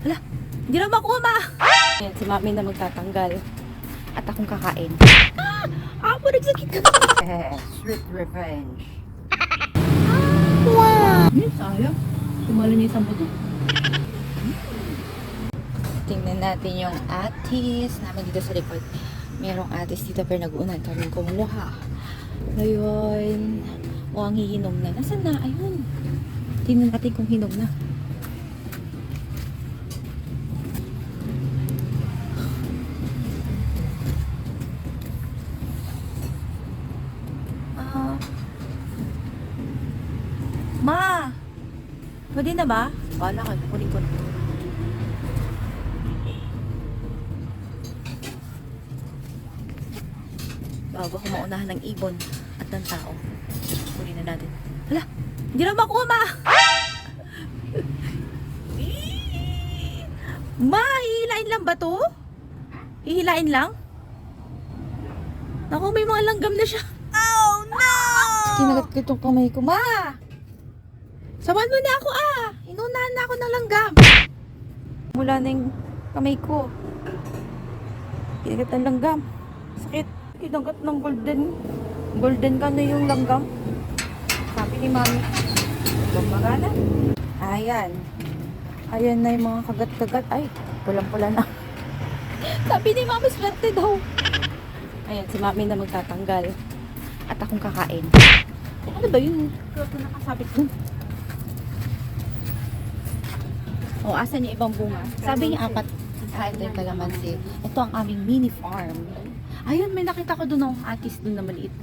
Hala, hindi na makuha, ma! Ayan, si mami na magtatanggal. At akong kakain. Ako, nagsakit ka. Sweet revenge. Wow! Sayang. Tumalo niya isang buto. Tingnan natin yung atis namin dito sa likod. Merong atis dito pero nag-unan kami kumuha. Ngayon, mukhang hihinom na. Nasaan na? Ayun. Tingnan natin kung hinom na. Ma! Pwede na ba? Wala ka, kunin ko na. Bago ko maunahan ng ibon at ng tao. Kunin na natin. Hala! Hindi na makuha, ma! Ma, hihilain lang ba to? Hihilain lang? Naku, may mga langgam na siya. Oh, no! Kinagat ko itong kamay ko. Ma! Sawan mo na ako, ah! Inunahan na ako ng langgam. Mula na yung kamay ko. Kinagat ng langgam. Sakit. Kinagat ng golden. Golden ka na yung langgam. Sabi ni mami. Gumagana. Ayan. Ayan na yung mga kagat-kagat. Ay, pulang-pula na. Sabi ni mami, swerte daw. Ayan, si mami na magtatanggal. At akong kakain. Ano ba yun? Kaya ko nakasabit dun. O, asan yung ibang bunga? Sabi niya apat. Ito yung kalamansi. Ito ang aming mini farm. Ayun, may nakita ko doon ng atis doon na maliit.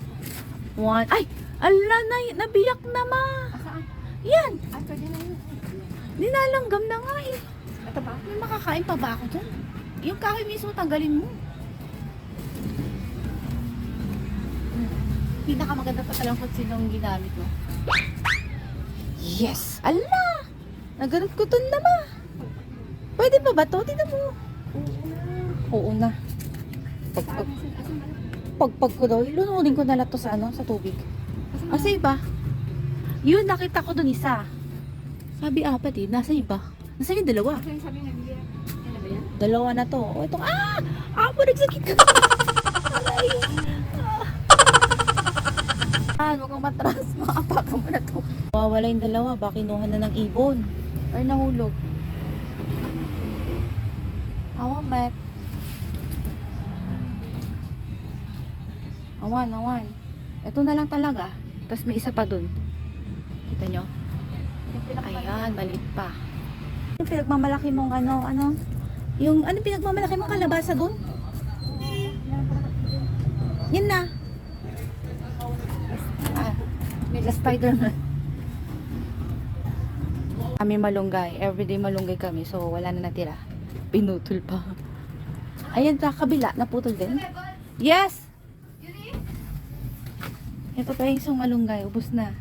One. Ay! Ala na! Nabiyak na, ma! Yan! Nilalanggam na nga eh. Ito ba? May makakain pa ba ako dyan? Yung kahoy mismo, tanggalin mo. Pinakamaganda pa talang kung sinong ginamit mo. Yes! Ala! Naganap ko to na, ma. Pwede pa ba to? Tignan mo. Oo na. Pagpag ko daw, ilununin ko na lang to sa ano, sa tubig. Kasi iba. Yun, nakita ko dun isa. Sabi apat eh, nasa iba. Nasa yung dalawa. Dalawa na to. O ito, ako nagsakit ka. Alay. Huwag kang matras. Maapakan mo na to. Wawala yung dalawa. Baka kinuha na ng ibon. Or nahulog. Awan, Matt. Awan. Ito na lang talaga. Tapos may isa pa dun. Kita nyo? Ayan, maliit pa. Yung pinagmamalaki mong ano? Yung ano pinagmamalaki mong kalabasa dun? Yan na. May Spider-Man. Kami malunggay. Everyday malunggay kami. So, wala na natira. Pinutol pa. Ayan, sa kabila. Naputol din. Yes! Ito pa yung isang malunggay. Ubus na.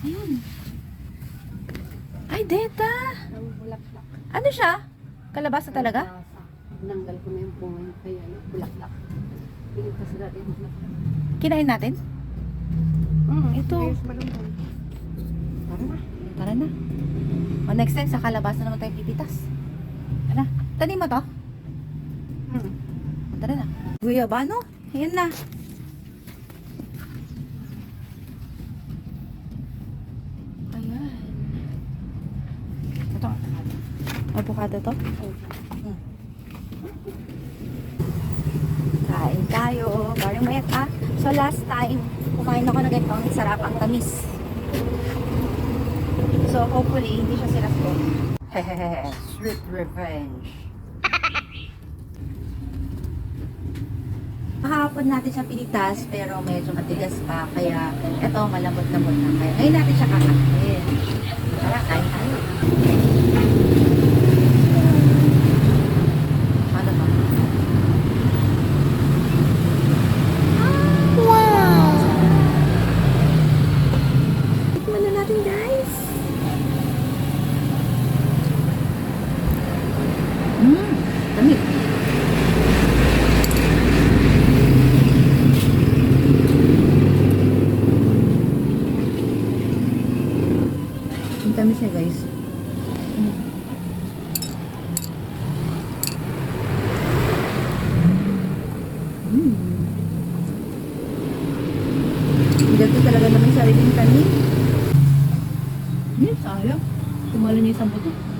Ayun. Ay, Deta! Ano siya? Kalabasa talaga? Nanggal ko na yung bunga yung kaya. Bulaklak. Kinain natin? Ito. Tara na. O next time, sa kalabasa naman tayo pipitas. Ano? Tanim mo to? Tara na. Guyabano? Ayan na. Ayan. Ito. Avocado to? Kain tayo. Parang mayat So last time, kumain ako ng ganito. Ang sarap, ang tamis. So hopefully, hindi siya sinasko. Sweet revenge. Kahapon natin siya pinitas, pero medyo matigas pa. Kaya ito, malambot-lambot na. Kaya ngayon natin siya kakain. Tara, kain tayo. Ano ba? Wow! Tikman na natin, guys. Dami. Ang dami siya, guys. Ganito talaga naman yung sariling kanin. Sayang. Tumalo niya isang buto.